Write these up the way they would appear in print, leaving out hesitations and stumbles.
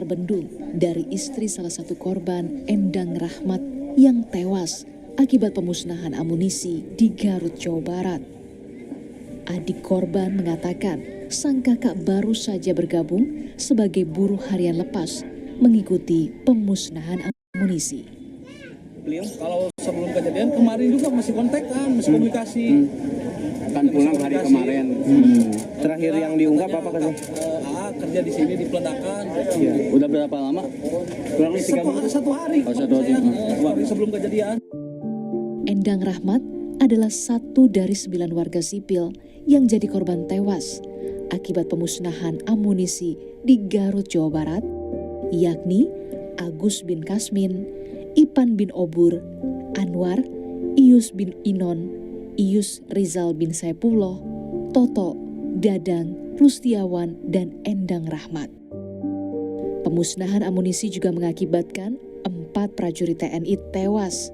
terbendung dari istri salah satu korban, Endang Rahmat, yang tewas akibat pemusnahan amunisi di Garut, Jawa Barat. Adik korban mengatakan sang kakak baru saja bergabung sebagai buruh harian lepas mengikuti pemusnahan amunisi. Beliau kalau sebelum kejadian kemarin juga masih kontekan, masih komunikasi. Kan pulang hari kemarin. Terakhir yang diungkap apa kan? Kerja di sini di peledakan. Ya. Udah berapa lama? Kurang lebih 3 minggu. Satu hari. Oh, satu hari. Hari sebelum kejadian. Endang Rahmat adalah satu dari 9 warga sipil yang jadi korban tewas akibat pemusnahan amunisi di Garut, Jawa Barat, yakni Agus bin Kasmin, Ipan bin Obur, Anwar, Ius bin Inon, Ius Rizal bin Saipullah, Toto, Dadang, Rustiawan, dan Endang Rahmat. Pemusnahan amunisi juga mengakibatkan 4 prajurit TNI tewas,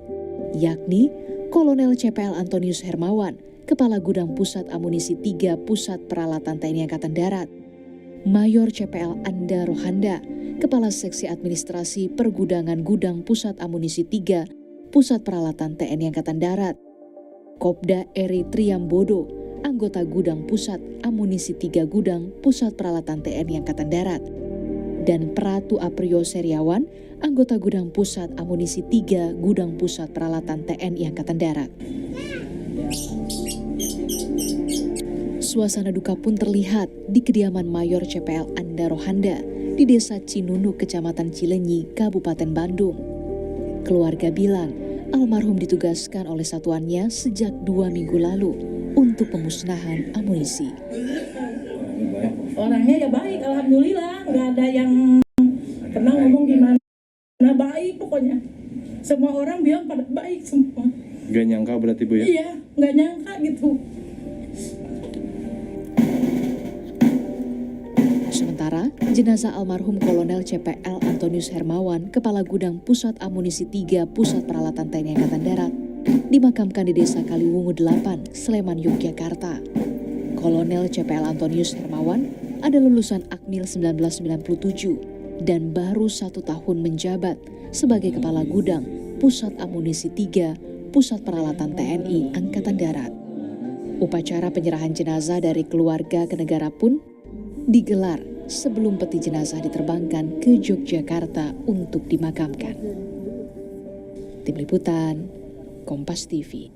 yakni Kolonel CPL Antonius Hermawan, Kepala Gudang Pusat Amunisi 3 Pusat Peralatan TNI Angkatan Darat, Mayor CPL Anda Rohanda, Kepala Seksi Administrasi Pergudangan Gudang Pusat Amunisi 3 Pusat Peralatan TNI Angkatan Darat, Kopda Eri Triambodo, Anggota Gudang Pusat Amunisi 3 Gudang Pusat Peralatan TNI Angkatan Darat, dan Pratu Aprio Seriawan, Anggota Gudang Pusat Amunisi 3 Gudang Pusat Peralatan TNI Angkatan Darat. Suasana duka pun terlihat di kediaman Mayor CPL Anda Rohanda di Desa Cinunuk, Kecamatan Cilenyi, Kabupaten Bandung. Keluarga bilang almarhum ditugaskan oleh satuannya sejak 2 minggu lalu untuk pemusnahan amunisi. Orangnya ya baik, alhamdulillah, nggak ada yang pernah ngomong gimana, baik pokoknya. Semua orang bilang pada baik semua. Gak nyangka berarti Bu ya? Iya, nggak nyangka gitu. Sementara, jenazah almarhum Kolonel CPL Antonius Hermawan, Kepala Gudang Pusat Amunisi 3 Pusat Peralatan TNI Angkatan Darat, dimakamkan di Desa Kaliwungu 8, Sleman, Yogyakarta. Kolonel CPL Antonius Hermawan adalah lulusan Akmil 1997 dan baru 1 tahun menjabat sebagai Kepala Gudang Pusat Amunisi 3 Pusat Peralatan TNI Angkatan Darat. Upacara penyerahan jenazah dari keluarga ke negara pun digelar sebelum peti jenazah diterbangkan ke Yogyakarta untuk dimakamkan. Tim Liputan, Kompas TV.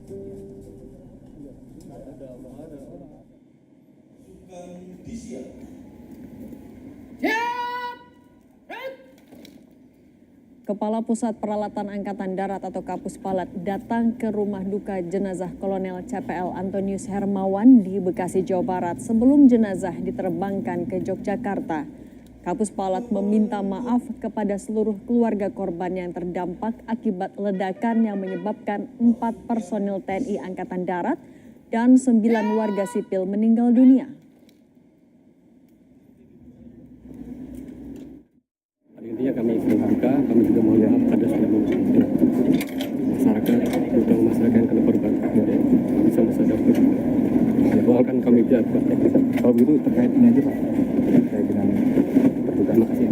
Kepala Pusat Peralatan Angkatan Darat atau Kapuspalat datang ke rumah duka jenazah Kolonel CPL Antonius Hermawan di Bekasi, Jawa Barat sebelum jenazah diterbangkan ke Yogyakarta. Kapuspalat meminta maaf kepada seluruh keluarga korban yang terdampak akibat ledakan yang menyebabkan 4 personil TNI Angkatan Darat dan 9 warga sipil meninggal dunia. Intinya kami berduka, kami juga mohon maaf pada seluruh masyarakat, terutama masyarakat yang kena korban. Kami sama-sama dapat jadwalkan kami pihak. Kalau begitu terkait ini aja Pak, terkait dengan berduka. Terima kasih.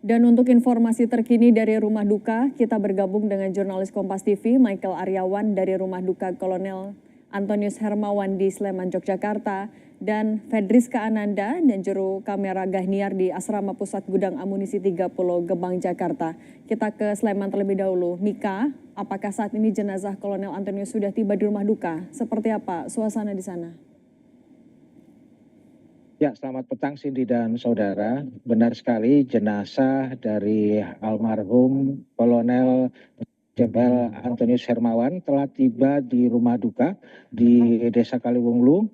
Dan untuk informasi terkini dari Rumah Duka, kita bergabung dengan jurnalis Kompas TV Michael Aryawan dari Rumah Duka Kolonel Antonius Hermawan di Sleman, Yogyakarta, dan Fedriska Ananda dan juru kamera Gahniar di Asrama Pusat Gudang Amunisi 3 Pulau Gebang, Jakarta. Kita ke Sleman terlebih dahulu. Mika, apakah saat ini jenazah Kolonel Antonius sudah tiba di rumah duka? Seperti apa suasana di sana? Ya, selamat petang Cindy dan saudara. Benar sekali, jenazah dari almarhum Kolonel CPL Antonius Hermawan telah tiba di rumah duka di Desa Kaliwunglu,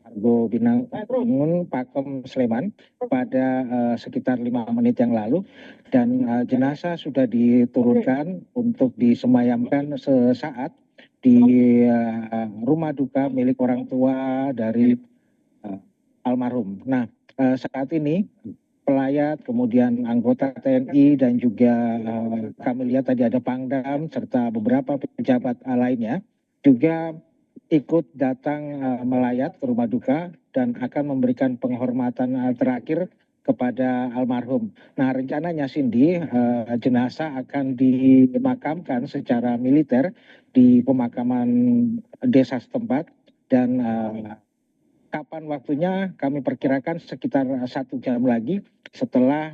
Argo Binangun, Pakem, Sleman pada sekitar 5 menit yang lalu, dan jenazah sudah diturunkan untuk disemayamkan sesaat di rumah duka milik orang tua dari almarhum. Nah, saat ini pelayat, kemudian anggota TNI dan juga kami lihat tadi ada Pangdam serta beberapa pejabat lainnya juga ikut datang melayat ke rumah duka dan akan memberikan penghormatan terakhir kepada almarhum. Nah, rencananya Cindy, jenazah akan dimakamkan secara militer di pemakaman desa setempat dan kapan waktunya kami perkirakan sekitar 1 jam lagi setelah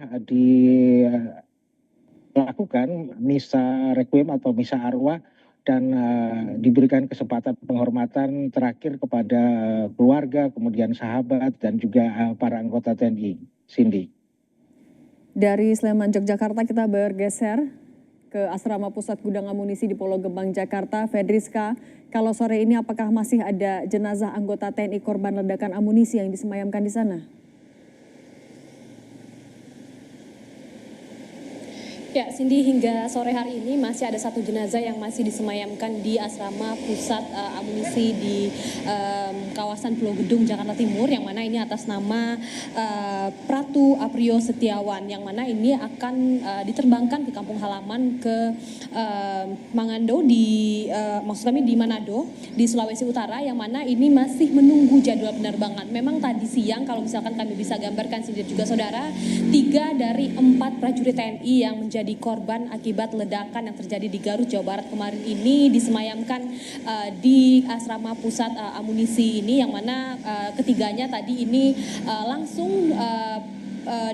dilakukan misa requiem atau misa arwah dan diberikan kesempatan penghormatan terakhir kepada keluarga, kemudian sahabat dan juga para anggota TNI. Cindy. Dari Sleman, Yogyakarta kita bergeser ke Asrama Pusat Gudang Amunisi di Pulau Gebang, Jakarta. Fedriska, kalau sore ini apakah masih ada jenazah anggota TNI korban ledakan amunisi yang disemayamkan di sana? Ya, Cindy, hingga sore hari ini masih ada 1 jenazah yang masih disemayamkan di Asrama Pusat Amunisi di kawasan Pulau Gedung, Jakarta Timur, yang mana ini atas nama Pratu Aprio Setiawan, yang mana ini akan diterbangkan ke kampung halaman ke Mangando maksud kami di Manado, di Sulawesi Utara, yang mana ini masih menunggu jadwal penerbangan. Memang tadi siang kalau misalkan kami bisa gambarkan Cindy juga saudara, 3 dari 4 prajurit TNI yang menjadi korban akibat ledakan yang terjadi di Garut, Jawa Barat kemarin ini disemayamkan di Asrama Pusat Amunisi ini, yang mana ketiganya tadi ini langsung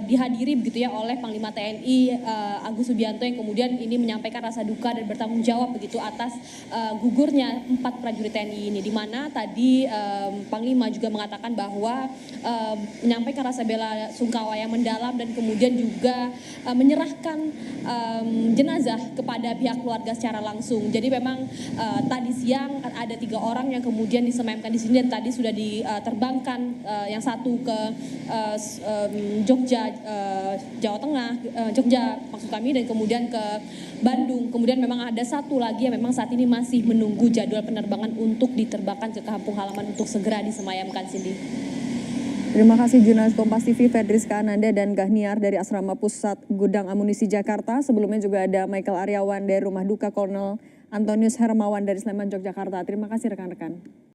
dihadiri begitu ya oleh Panglima TNI Agus Subianto, yang kemudian ini menyampaikan rasa duka dan bertanggung jawab begitu atas gugurnya 4 prajurit TNI ini, di mana tadi Panglima juga mengatakan bahwa menyampaikan rasa bela sungkawa yang mendalam dan kemudian juga menyerahkan jenazah kepada pihak keluarga secara langsung. Jadi memang tadi siang ada 3 orang yang kemudian disemayamkan di sini dan tadi sudah diterbangkan, yang satu ke Jogja, Jawa Tengah, Jogja maksud kami, dan kemudian ke Bandung. Kemudian memang ada 1 lagi yang memang saat ini masih menunggu jadwal penerbangan untuk diterbangkan ke kampung halaman untuk segera disemayamkan, Cindy. Terima kasih jurnalis Kompas TV Fedriska Ananda dan Gahniar dari Asrama Pusat Gudang Amunisi Jakarta. Sebelumnya juga ada Michael Aryawan dari Rumah Duka Kolonel Antonius Hermawan dari Sleman, Yogyakarta. Terima kasih rekan-rekan.